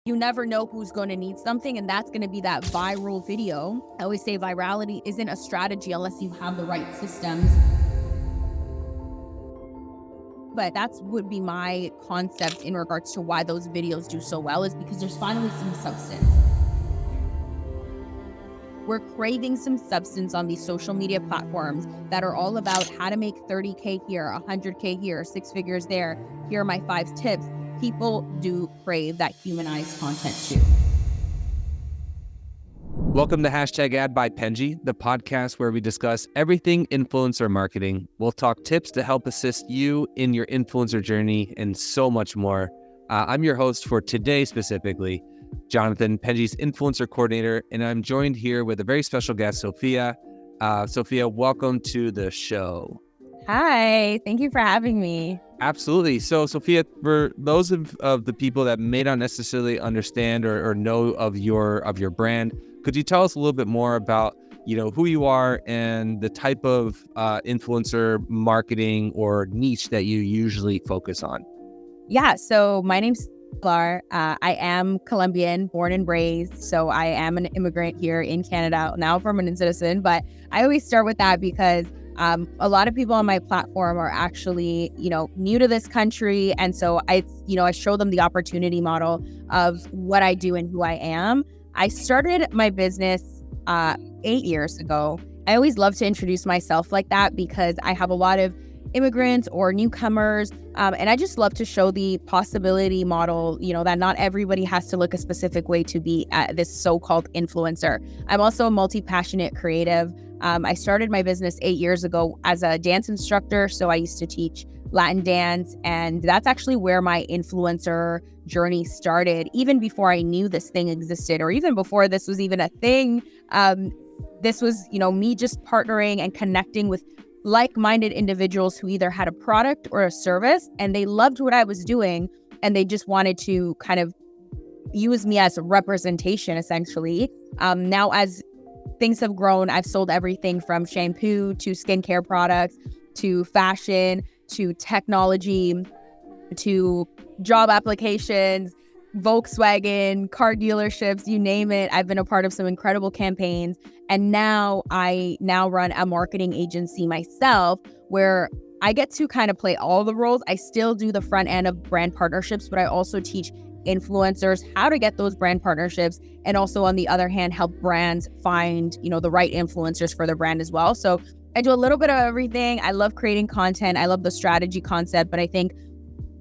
You never know who's going to need something, and that's going to be that viral video. I always say virality isn't a strategy unless you have the right systems. But that's would be my concept in regards to why those videos do so well, is because there's finally some substance. We're craving some substance on these social media platforms that are all about how to make 30K here, 100K here, 6 figures there. Here are my 5 tips. People do crave that humanized content too. Welcome to #Ad by Penji, the podcast where we discuss everything influencer marketing. We'll talk tips to help assist you in your influencer journey and so much more. I'm your host for today specifically, Jonathan, Penji's influencer coordinator, and I'm joined here with a very special guest, Sophia. Sophia, welcome to the show. Hi, thank you for having me. Absolutely. So, Sophia, for those of the people that may not necessarily understand or know of your brand, could you tell us a little bit more about, who you are and the type of influencer marketing or niche that you usually focus on? Yeah, so my name's Aguilar. I am Colombian, born and raised. So I am an immigrant here in Canada, now a permanent citizen. But I always start with that because a lot of people on my platform are actually, new to this country. And so I show them the opportunity model of what I do and who I am. I started my business 8 years ago. I always love to introduce myself like that because I have a lot of immigrants or newcomers. And I just love to show the possibility model, that not everybody has to look a specific way to be this so-called influencer. I'm also a multi-passionate creative. I started my business 8 years ago as a dance instructor. So I used to teach Latin dance. And that's actually where my influencer journey started, even before I knew this thing existed, or even before this was even a thing. This was, me just partnering and connecting with like-minded individuals who either had a product or a service and they loved what I was doing and they just wanted to kind of use me as a representation, essentially. Now, as things have grown, I've sold everything from shampoo to skincare products to fashion to technology to job applications, Volkswagen, car dealerships, you name it. I've been a part of some incredible campaigns. And now I run a marketing agency myself where I get to kind of play all the roles. I still do the front end of brand partnerships, but I also teach influencers how to get those brand partnerships. And also on the other hand, help brands find, the right influencers for their brand as well. So I do a little bit of everything. I love creating content. I love the strategy concept, but I think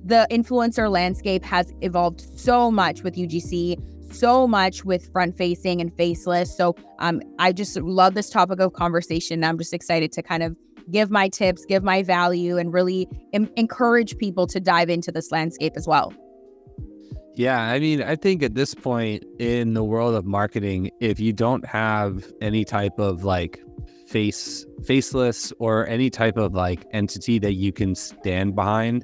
the influencer landscape has evolved so much with UGC, so much with front-facing and faceless. So I just love this topic of conversation. I'm just excited to kind of give my tips, give my value, and really encourage people to dive into this landscape as well. Yeah, I mean, I think at this point in the world of marketing, if you don't have any type of faceless or any type of entity that you can stand behind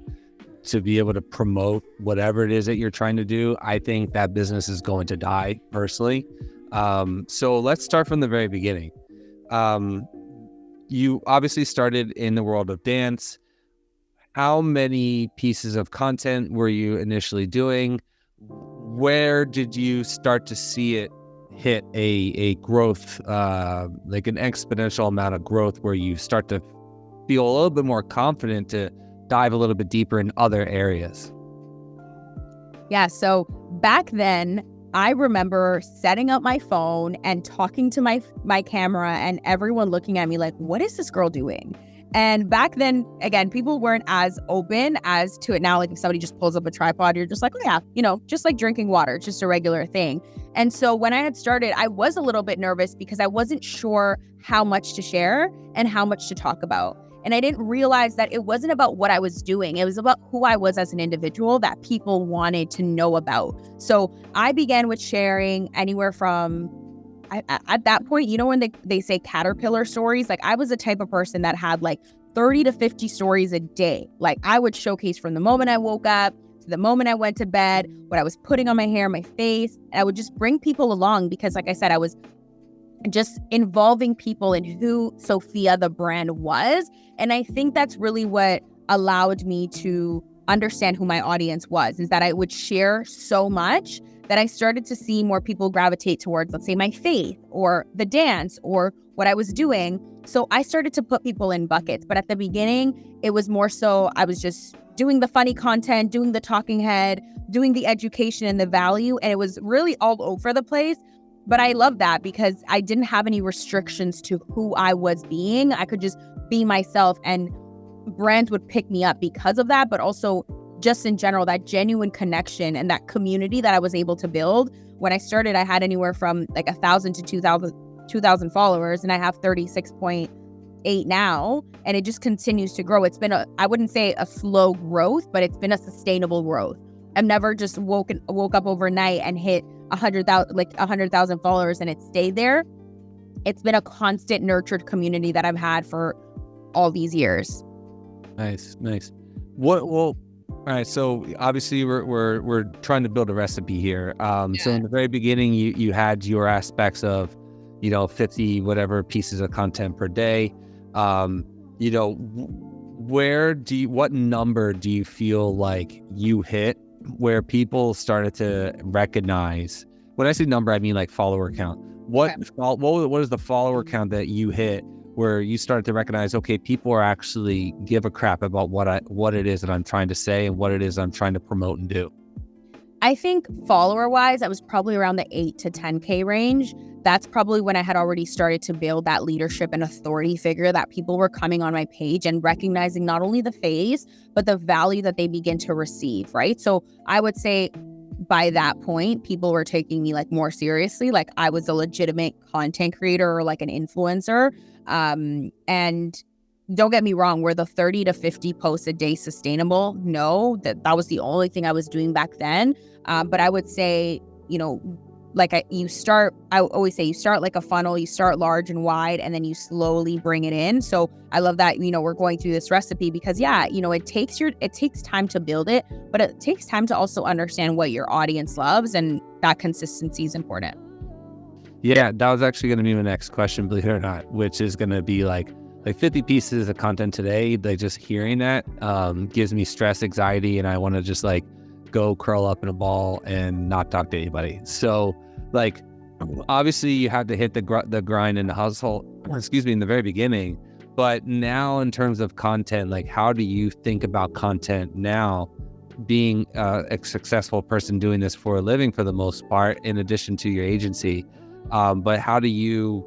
to be able to promote whatever it is that you're trying to do, I think that business is going to die personally. So let's start from the very beginning. You obviously started in the world of dance. How many pieces of content were you initially doing? Where did you start to see it hit a growth, like an exponential amount of growth where you start to feel a little bit more confident to dive a little bit deeper in other areas? Yeah, so back then, I remember setting up my phone and talking to my camera and everyone looking at me like, what is this girl doing? And back then, again, people weren't as open as to it now. Like if somebody just pulls up a tripod, you're just like, oh yeah, just like drinking water, just a regular thing. And so when I had started, I was a little bit nervous because I wasn't sure how much to share and how much to talk about. And I didn't realize that it wasn't about what I was doing. It was about who I was as an individual that people wanted to know about. So I began with sharing anywhere from, at that point, when they say caterpillar stories, like I was the type of person that had 30 to 50 stories a day. Like I would showcase from the moment I woke up to the moment I went to bed, what I was putting on my hair, my face, and I would just bring people along because like I said, I was just involving people in who Sophia the brand was. And I think that's really what allowed me to understand who my audience was, is that I would share so much that I started to see more people gravitate towards, let's say, my faith or the dance or what I was doing. So I started to put people in buckets. But at the beginning, it was more so I was just doing the funny content, doing the talking head, doing the education and the value. And it was really all over the place. But I love that because I didn't have any restrictions to who I was being. I could just be myself, and brands would pick me up because of that. But also just in general, that genuine connection and that community that I was able to build. When I started, I had anywhere from like 1,000 to 2,000 followers, and I have 36.8 now. And it just continues to grow. It's been I wouldn't say a slow growth, but it's been a sustainable growth. I've never just woke up overnight and hit 100,000 followers and it stayed there. It's been a constant nurtured community that I've had for all these years. Nice. All right. So obviously we're trying to build a recipe here. So in the very beginning, you had your aspects of, 50 whatever pieces of content per day. What number do you feel like you hit where people started to recognize? When I say number, I mean like follower count. What is the follower count that you hit where you started to recognize, okay, people are actually give a crap about what it is that I'm trying to say and what it is I'm trying to promote and do? I think follower wise, I was probably around the 8 to 10K range. That's probably when I had already started to build that leadership and authority figure, that people were coming on my page and recognizing not only the face, but the value that they begin to receive, right? So I would say by that point, people were taking me like more seriously, like I was a legitimate content creator or like an influencer. And don't get me wrong, were the 30 to 50 posts a day sustainable? No, that was the only thing I was doing back then. But I would say, I always say you start like a funnel, you start large and wide, and then you slowly bring it in. So I love that, we're going through this recipe because it takes time to build it, but it takes time to also understand what your audience loves, and that consistency is important. Yeah, that was actually going to be my next question, believe it or not, which is going to be like 50 pieces of content today. Like just hearing that gives me stress, anxiety, and I want to just like go curl up in a ball and not talk to anybody. So like, obviously you had to hit the grind and the hustle, in the very beginning. But now in terms of content, like how do you think about content now, being a successful person doing this for a living for the most part, in addition to your agency? But how do you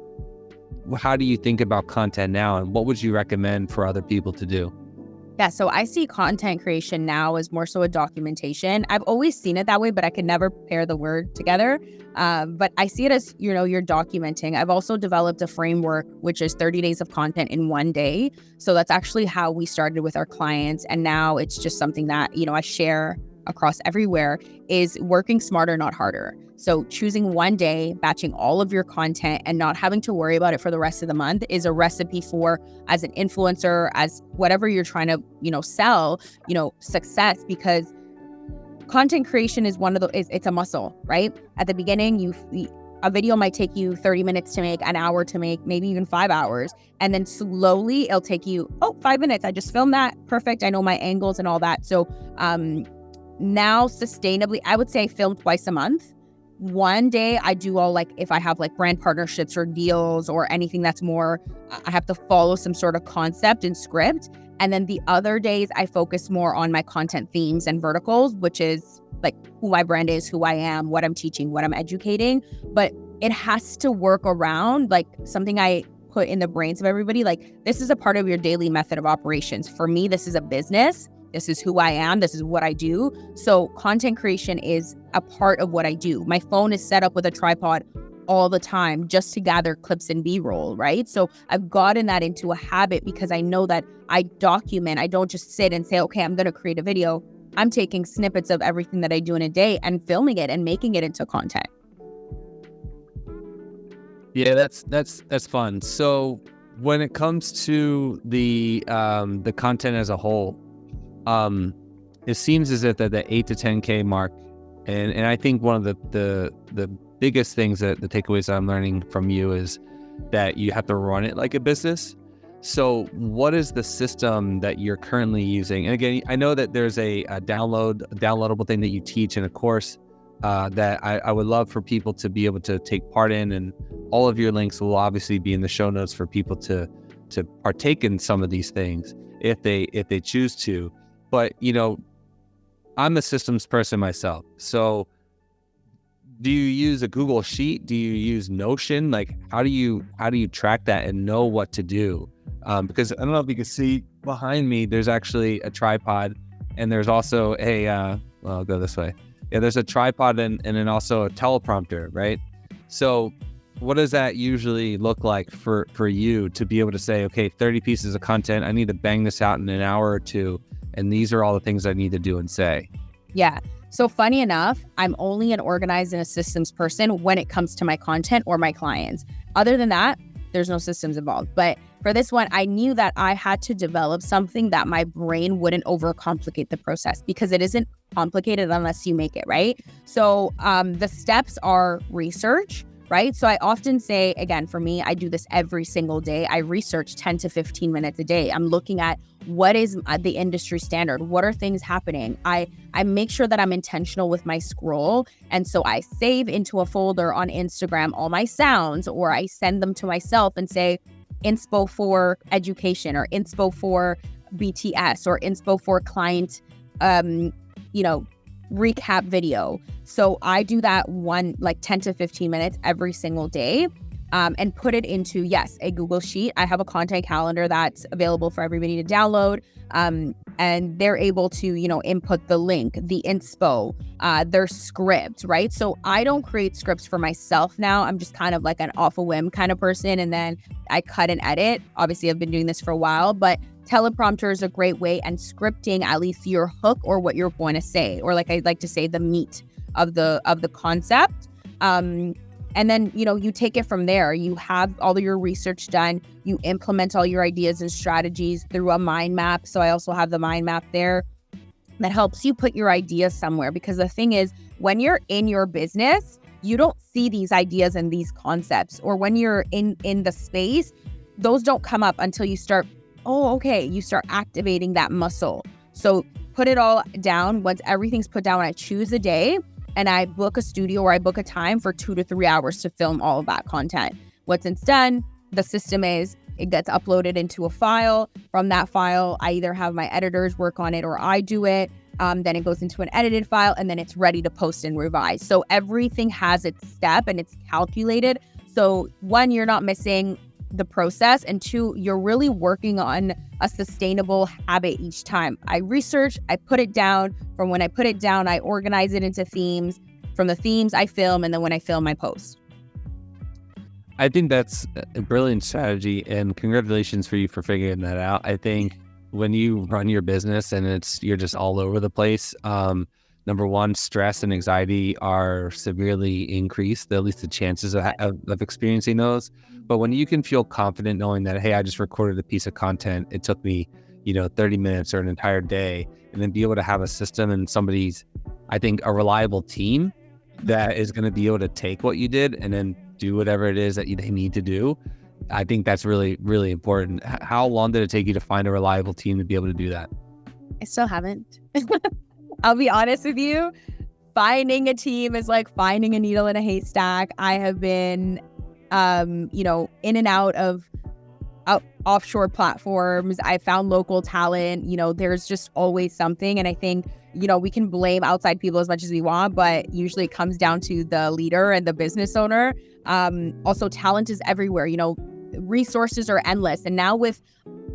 think about content now, and what would you recommend for other people to do? Yeah, so I see content creation now as more so a documentation. I've always seen it that way, but I could never pair the word together. But I see it as, you're documenting. I've also developed a framework, which is 30 days of content in one day. So that's actually how we started with our clients. And now it's just something that, I share across everywhere, is working smarter, not harder. So choosing one day, batching all of your content, and not having to worry about it for the rest of the month is a recipe for, as an influencer, as whatever you're trying to, sell, success. Because content creation is it's a muscle, right? At the beginning, a video might take you 30 minutes to make, an hour to make, maybe even 5 hours. And then slowly it'll take you, 5 minutes. I just filmed that. Perfect. I know my angles and all that. So now sustainably, I would say I film twice a month. One day I do all, like, if I have like brand partnerships or deals or anything that's more, I have to follow some sort of concept and script. And then the other days I focus more on my content themes and verticals, which is like who my brand is, who I am, what I'm teaching, what I'm educating. But it has to work around like something I put in the brains of everybody. Like, this is a part of your daily method of operations. For me, this is a business. This is who I am. This is what I do. So content creation is a part of what I do. My phone is set up with a tripod all the time just to gather clips and B-roll, right? So I've gotten that into a habit because I know that I document. I don't just sit and say, okay, I'm going to create a video. I'm taking snippets of everything that I do in a day and filming it and making it into content. Yeah, that's fun. So when it comes to the content as a whole, it seems as if that the 8 to 10K mark, and I think one of the biggest things, that the takeaways that I'm learning from you is that you have to run it like a business. So what is the system that you're currently using? And again, I know that there's a downloadable thing that you teach in a course, that I would love for people to be able to take part in, and all of your links will obviously be in the show notes for people to partake in some of these things if they choose to. But I'm a systems person myself. So do you use a Google Sheet? Do you use Notion? Like, how do you track that and know what to do? Because I don't know if you can see behind me, there's actually a tripod, and there's also I'll go this way. Yeah, there's a tripod and then also a teleprompter, right? So what does that usually look like for you to be able to say, okay, 30 pieces of content, I need to bang this out in an hour or two, and these are all the things I need to do and say? Yeah. So funny enough, I'm only an organized and a systems person when it comes to my content or my clients. Other than that, there's no systems involved. But for this one, I knew that I had to develop something that my brain wouldn't overcomplicate the process, because it isn't complicated unless you make it, right? So the steps are research, right? So I often say, again, for me, I do this every single day. I research 10 to 15 minutes a day. I'm looking at what is the industry standard? What are things happening? I make sure that I'm intentional with my scroll. And so I save into a folder on Instagram all my sounds, or I send them to myself and say, inspo for education, or inspo for BTS, or inspo for client, recap video. So I do that one, like 10 to 15 minutes every single day, and put it into, yes, a Google Sheet. I have a content calendar that's available for everybody to download. And they're able to, input the link, the inspo, their script, right? So I don't create scripts for myself now. I'm just kind of like an off a whim kind of person. And then I cut and edit. Obviously, I've been doing this for a while, but teleprompter is a great way, and scripting at least your hook or what you're going to say, or like I like to say, the meat of the concept. And then, you take it from there. You have all of your research done. You implement all your ideas and strategies through a mind map. So I also have the mind map there that helps you put your ideas somewhere. Because the thing is, when you're in your business, you don't see these ideas and these concepts. Or when you're in the space, those don't come up until you start, you start activating that muscle. So put it all down. Once everything's put down, I choose a day, and I book a studio or I book a time for 2 to 3 hours to film all of that content. Once it's done, the system is, it gets uploaded into a file. From that file, I either have my editors work on it or I do it. Then it goes into an edited file, and then it's ready to post and revise. So everything has its step and it's calculated. So one, you're not missing the process, and two, you're really working on a sustainable habit each time. I research, I put it down. From when I put it down, I organize it into themes. From the themes, I film, and then when I film, I post. I think that's a brilliant strategy, and congratulations for you for figuring that out. I think when you run your business and you're just all over the place, number one, stress and anxiety are severely increased, at least the chances of experiencing those. But when you can feel confident knowing that, hey, I just recorded a piece of content, it took me, 30 minutes or an entire day, and then be able to have a system and somebody's, I think, a reliable team that is going to be able to take what you did and then do whatever it is that they need to do. I think that's really, really important. How long did it take you to find a reliable team to be able to do that? I still haven't. I'll be honest with you. Finding a team is like finding a needle in a haystack. I have been, in and out of offshore platforms. I found local talent. There's just always something. And I think, we can blame outside people as much as we want, but usually it comes down to the leader and the business owner. Also, talent is everywhere. Resources are endless. And now with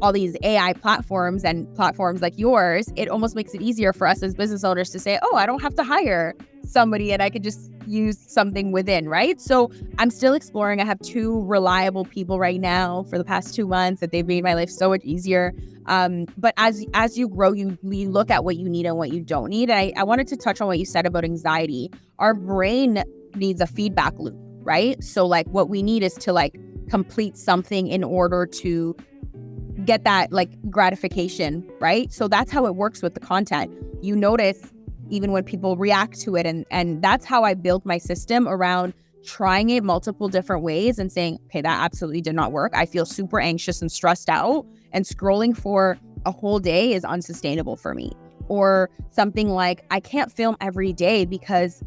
all these AI platforms and platforms like yours, it almost makes it easier for us as business owners to say, I don't have to hire somebody and I could just use something within, right? So I'm still exploring. I have 2 reliable people right now for the past 2 months that they've made my life so much easier. But as you grow, you look at what you need and what you don't need. I wanted to touch on what you said about anxiety. Our brain needs a feedback loop, right? So like what we need is to like complete something in order to get that like gratification, right? So that's how it works with the content. You notice even when people react to it, and that's how I built my system around trying it multiple different ways and saying, okay, that absolutely did not work. I feel super anxious and stressed out, and scrolling for a whole day is unsustainable for me. Or something like, I can't film every day because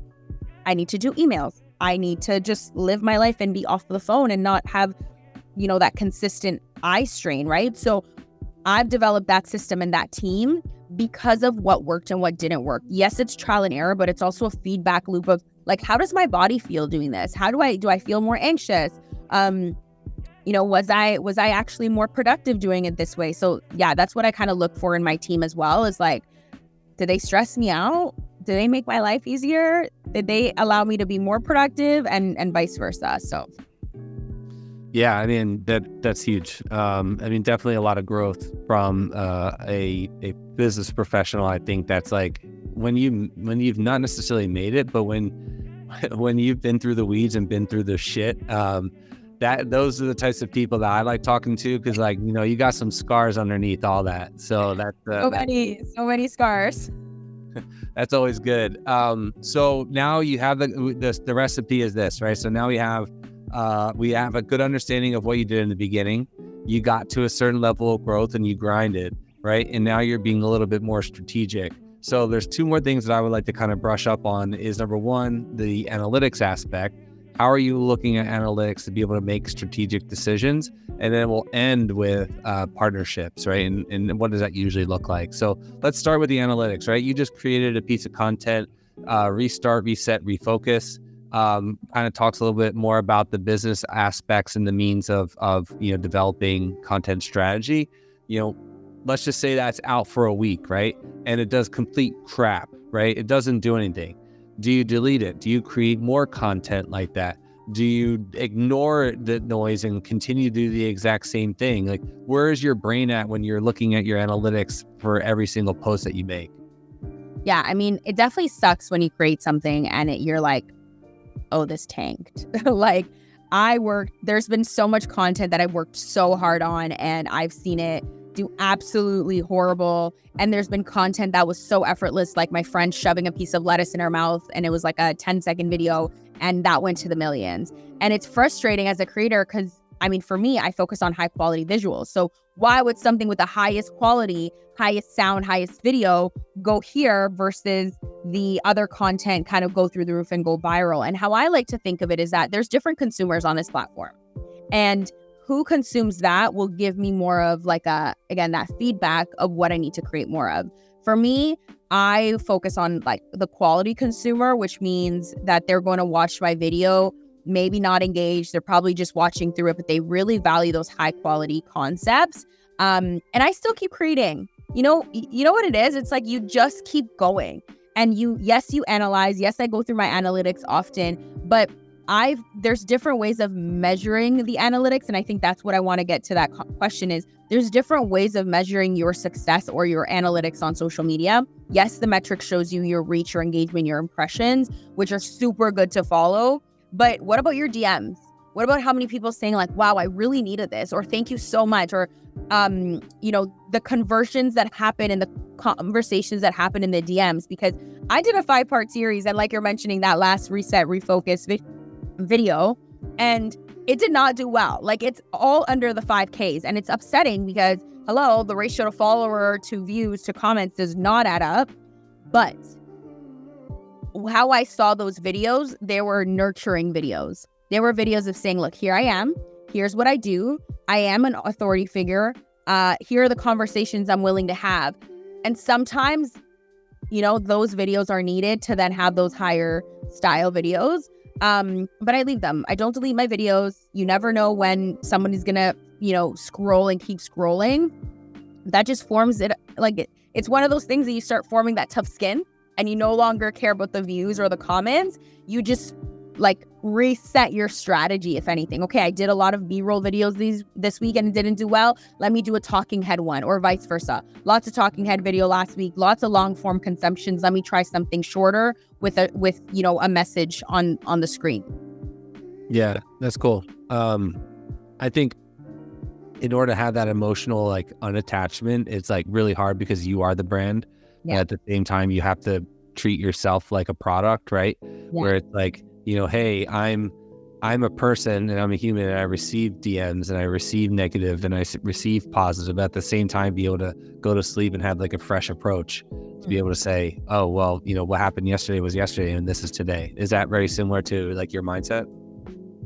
I need to do emails. I need to just live my life and be off the phone and not have, that consistent eye strain, right? So I've developed that system and that team because of what worked and what didn't work. Yes, it's trial and error, but it's also a feedback loop of like, how does my body feel doing this? How do I feel more anxious? Was I actually more productive doing it this way? So yeah, that's what I kind of look for in my team as well, is like, did they stress me out? Did they make my life easier? Did they allow me to be more productive, and vice versa? So yeah, I mean, that's huge. Definitely a lot of growth from a business professional. I think that's like when you've not necessarily made it, but when you've been through the weeds and been through the shit, those are the types of people that I like talking to, because like, you got some scars underneath all that. So that's so many scars. That's always good. So now you have the recipe is this, right? So now we have a good understanding of what you did in the beginning. You got to a certain level of growth and you grinded, right? And now you're being a little bit more strategic. So there's two more things that I would like to kind of brush up on is number one, the analytics aspect. How are you looking at analytics to be able to make strategic decisions? And then we'll end with partnerships, right? And what does that usually look like? So let's start with the analytics, right? You just created a piece of content, restart, reset, refocus. Kind of talks a little bit more about the business aspects and the means of developing content strategy. Let's just say that's out for a week, right? And it does complete crap, right? It doesn't do anything. Do you delete it? Do you create more content like that? Do you ignore the noise and continue to do the exact same thing? Like, where is your brain at when you're looking at your analytics for every single post that you make? Yeah, I mean, it definitely sucks when you create something and you're like, oh, this tanked. Like, there's been so much content that I've worked so hard on and I've seen it do absolutely horrible. And there's been content that was so effortless, like my friend shoving a piece of lettuce in her mouth and it was like a 10-second video and that went to the millions. And it's frustrating as a creator because, I mean, for me, I focus on high quality visuals. So why would something with the highest quality, highest sound, highest video go here versus the other content kind of go through the roof and go viral? And how I like to think of it is that there's different consumers on this platform. And who consumes that will give me more of like that feedback of what I need to create more of. For me, I focus on like the quality consumer, which means that they're going to watch my video, maybe not engaged. They're probably just watching through it, but they really value those high quality concepts. And I still keep creating. You know what it is? It's like you just keep going. And you analyze. Yes, I go through my analytics often, but there's different ways of measuring the analytics. And I think that's what I want to get to that question is there's different ways of measuring your success or your analytics on social media. Yes, the metric shows you your reach, your engagement, your impressions, which are super good to follow. But what about your DMs? What about how many people saying like, wow, I really needed this, or thank you so much, or, the conversions that happen and the conversations that happen in the DMs? Because I did a 5-part series and like you're mentioning that last reset, refocus video, and it did not do well. Like it's all under the 5Ks and it's upsetting because the ratio to follower to views to comments does not add up. But how I saw those videos, they were nurturing videos. They were videos of saying, look, here I am. Here's what I do. I am an authority figure. Here are the conversations I'm willing to have. And sometimes, those videos are needed to then have those higher style videos. But I leave them. I don't delete my videos. You never know when somebody's gonna, scroll and keep scrolling. That just forms it. Like it's one of those things that you start forming that tough skin and you no longer care about the views or the comments. You just like reset your strategy, if anything. Okay, I did a lot of B-roll videos this week and it didn't do well. Let me do a talking head one, or vice versa. Lots of talking head video last week, lots of long form consumptions. Let me try something shorter with a message on the screen. Yeah, that's cool. I think in order to have that emotional like unattachment, it's like really hard because you are the brand. Yeah. At the same time, you have to treat yourself like a product, right? Yeah. Where it's like, hey, I'm a person and I'm a human and I receive DMs and I receive negative and I receive positive. At the same time, be able to go to sleep and have like a fresh approach to be able to say, oh, well, what happened yesterday was yesterday and this is today. Is that very similar to like your mindset?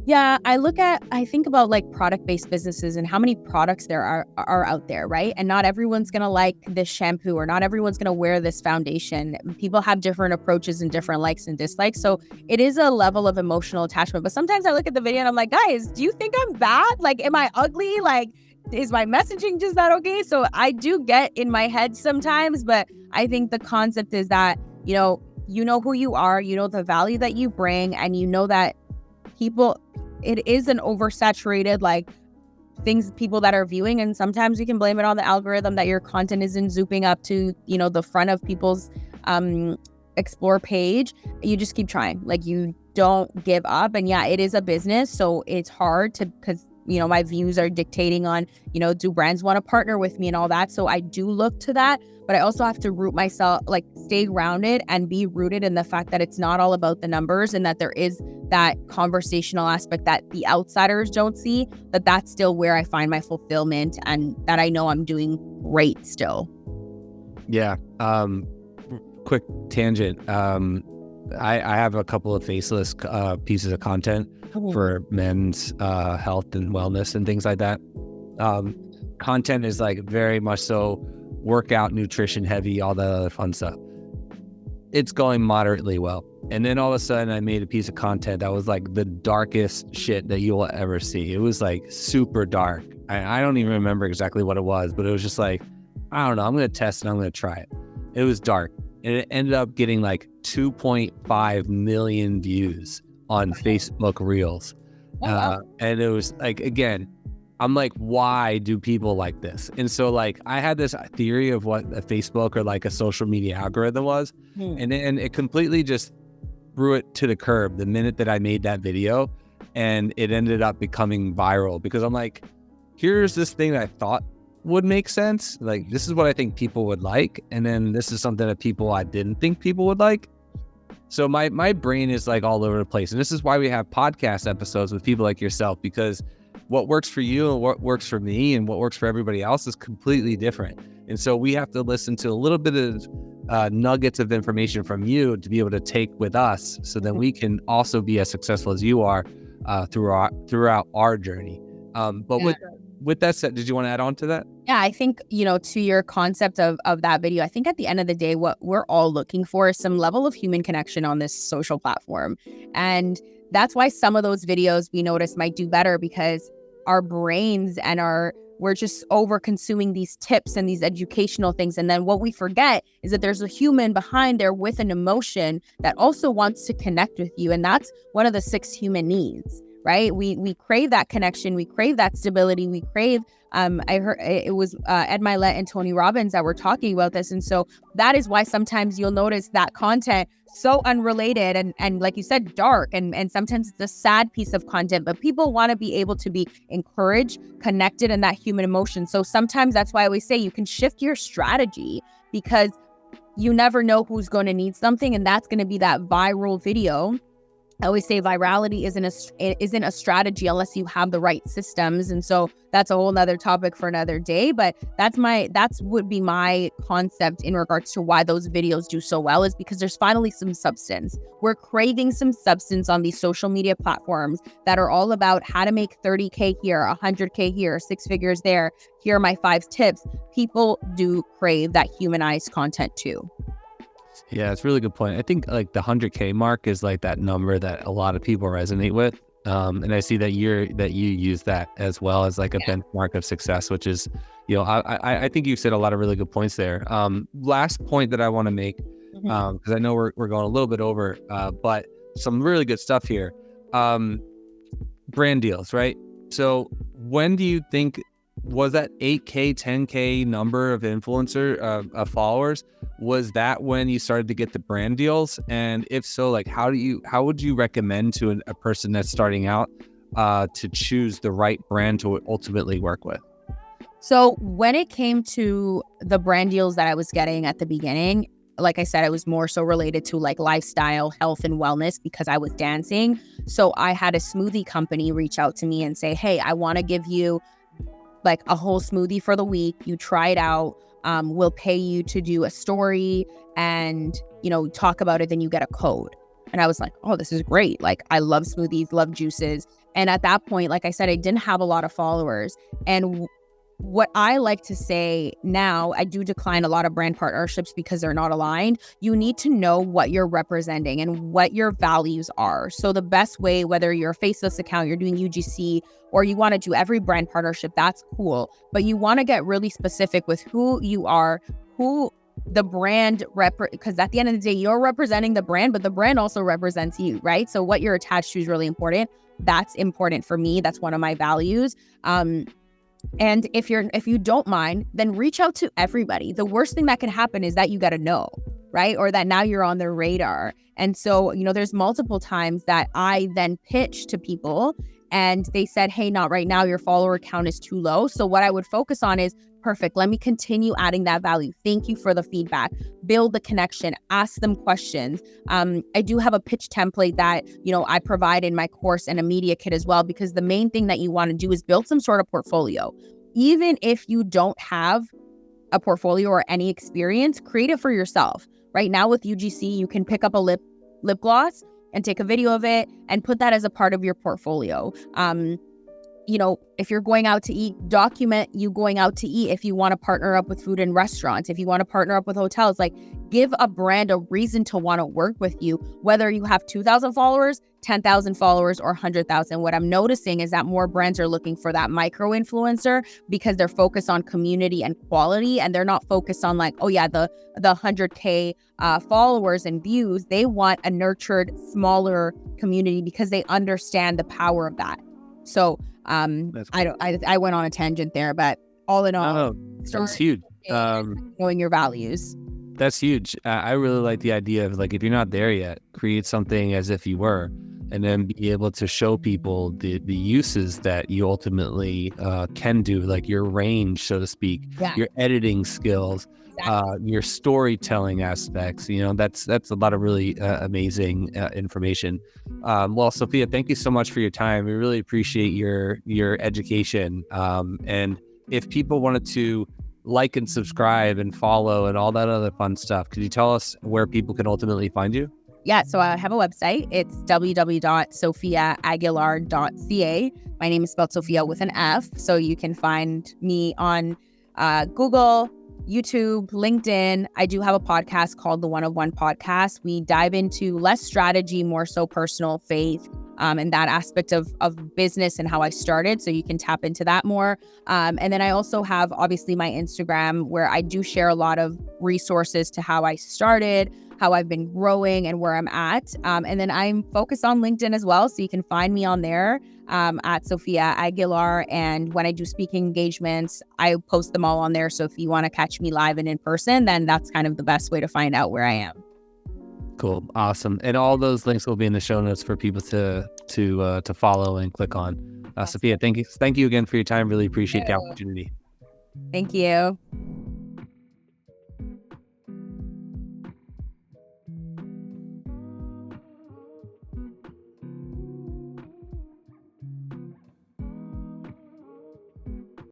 Yeah, I think about like product-based businesses and how many products there are out there, right? And not everyone's going to like this shampoo, or not everyone's going to wear this foundation. People have different approaches and different likes and dislikes. So it is a level of emotional attachment. But sometimes I look at the video and I'm like, guys, do you think I'm bad? Like, am I ugly? Like, is my messaging just not okay? So I do get in my head sometimes, but I think the concept is that, you know who you are, the value that you bring, and that it is an oversaturated like people that are viewing, and sometimes you can blame it on the algorithm that your content isn't zooming up to the front of people's explore page. You just keep trying, like you don't give up. And yeah, it is a business, so it's hard because my views are dictating on do brands want to partner with me and all that. So I do look to that, but I also have to root myself, like stay grounded and be rooted in the fact that it's not all about the numbers, and that there is that conversational aspect that the outsiders don't see, that's still where I find my fulfillment, and that I know I'm doing great still. Yeah. Quick tangent. I have a couple of faceless pieces of content for men's health and wellness and things like that. Content is like very much so workout, nutrition heavy, all that other fun stuff. It's going moderately well. And then all of a sudden I made a piece of content that was like the darkest shit that you will ever see. It was like super dark. I don't even remember exactly what it was, but it was just like, I don't know, I'm going to test it. I'm going to try it. It was dark. And it ended up getting like 2.5 million views on Facebook Reels. And it was like, again, I'm like, why do people like this? And so like, I had this theory of what a Facebook or like a social media algorithm was. And then it completely just threw it to the curb the minute that I made that video. And it ended up becoming viral because I'm like, here's this thing that I thought would make sense. Like, this is what I think people would like. And then this is something that I didn't think people would like. So my brain is like all over the place. And this is why we have podcast episodes with people like yourself, because what works for you and what works for me and what works for everybody else is completely different. And so we have to listen to a little bit of nuggets of information from you to be able to take with us, so that we can also be as successful as you are throughout our journey. With that said, did you want to add on to that? Yeah, I think, to your concept of that video, I think at the end of the day, what we're all looking for is some level of human connection on this social platform. And that's why some of those videos we notice might do better, because our brains and we're just over consuming these tips and these educational things. And then what we forget is that there's a human behind there with an emotion that also wants to connect with you. And that's one of the 6 human needs, right? We crave that connection. We crave that stability. We crave, I heard it was Ed Milet and Tony Robbins that were talking about this. And so that is why sometimes you'll notice that content so unrelated and like you said, dark. And sometimes it's a sad piece of content, but people want to be able to be encouraged, connected, in that human emotion. So sometimes that's why I always say you can shift your strategy, because you never know who's going to need something. And that's going to be that viral video. I always say virality isn't a strategy unless you have the right systems. And so that's a whole nother topic for another day. But that's would be my concept in regards to why those videos do so well, is because there's finally some substance. We're craving some substance on these social media platforms that are all about how to make 30K here, 100K here, 6 figures there. Here are my 5 tips. People do crave that humanized content too. Yeah, it's a really good point. I think like the 100K mark is like that number that a lot of people resonate with. And I see that you use that as well as like a benchmark of success, which is, I think you said a lot of really good points there. Last point that I want to make, because I know we're going a little bit over, but some really good stuff here. Brand deals, right? So when do you think, was that 8K, 10K number of of followers? Was that when you started to get the brand deals? And if so, like, how would you recommend to a person that's starting out to choose the right brand to ultimately work with? So when it came to the brand deals that I was getting at the beginning, like I said, it was more so related to like lifestyle, health, and wellness, because I was dancing. So I had a smoothie company reach out to me and say, hey, I want to give you like a whole smoothie for the week. You try it out. will pay you to do a story and, talk about it, then you get a code. And I was like, oh, this is great. Like, I love smoothies, love juices. And at that point, like I said, I didn't have a lot of followers. And what I like to say now, I do decline a lot of brand partnerships because they're not aligned. You need to know what you're representing and what your values are. So the best way, whether you're a faceless account, you're doing UGC, or you want to do every brand partnership, that's cool. But you want to get really specific with who you are, who the brand because at the end of the day, you're representing the brand, but the brand also represents you, right? So what you're attached to is really important. That's important for me. That's one of my values. And if you don't mind, then reach out to everybody. The worst thing that can happen is that you got to know, right? Or that now you're on their radar. And so, there's multiple times that I then pitch to people and they said, hey, not right now, your follower count is too low. So what I would focus on is, perfect, let me continue adding that value. Thank you for the feedback. Build the connection, ask them questions. I do have a pitch template that, I provide in my course and a media kit as well, because the main thing that you want to do is build some sort of portfolio. Even if you don't have a portfolio or any experience, create it for yourself. Right now with UGC, you can pick up a lip gloss and take a video of it and put that as a part of your portfolio. If you're going out to eat, document you going out to eat. If you want to partner up with food and restaurants, if you want to partner up with hotels, like give a brand a reason to want to work with you, whether you have 2,000 followers, 10,000 followers, or 100,000. What I'm noticing is that more brands are looking for that micro influencer because they're focused on community and quality, and they're not focused on like, oh yeah, the 100K followers and views. They want a nurtured, smaller community because they understand the power of that. So cool. I went on a tangent there, but all in all, that's huge. Knowing your values. That's huge. I really like the idea of like, if you're not there yet, create something as if you were, and then be able to show people the uses that you ultimately can do, like your range, so to speak, your editing skills, your storytelling aspects. That's a lot of really amazing information. Well, Sophia, thank you so much for your time. We really appreciate your education. And if people wanted to like and subscribe and follow and all that other fun stuff, could you tell us where people can ultimately find you? Yeah, so I have a website. It's www.sofiaaguilar.ca. My name is spelled Sophia with an F. So you can find me on Google, YouTube, LinkedIn. I do have a podcast called the One of One Podcast. We dive into less strategy, more so personal faith, and that aspect of business and how I started. So you can tap into that more. And then I also have obviously my Instagram, where I do share a lot of resources to how I started, how I've been growing, and where I'm at. And then I'm focused on LinkedIn as well. So you can find me on there at Sofia Aguilar. And when I do speaking engagements, I post them all on there. So if you want to catch me live and in person, then that's kind of the best way to find out where I am. Cool. Awesome. And all those links will be in the show notes for people to follow and click on. Sophia, thank you again for your time. Really appreciate the opportunity. Thank you.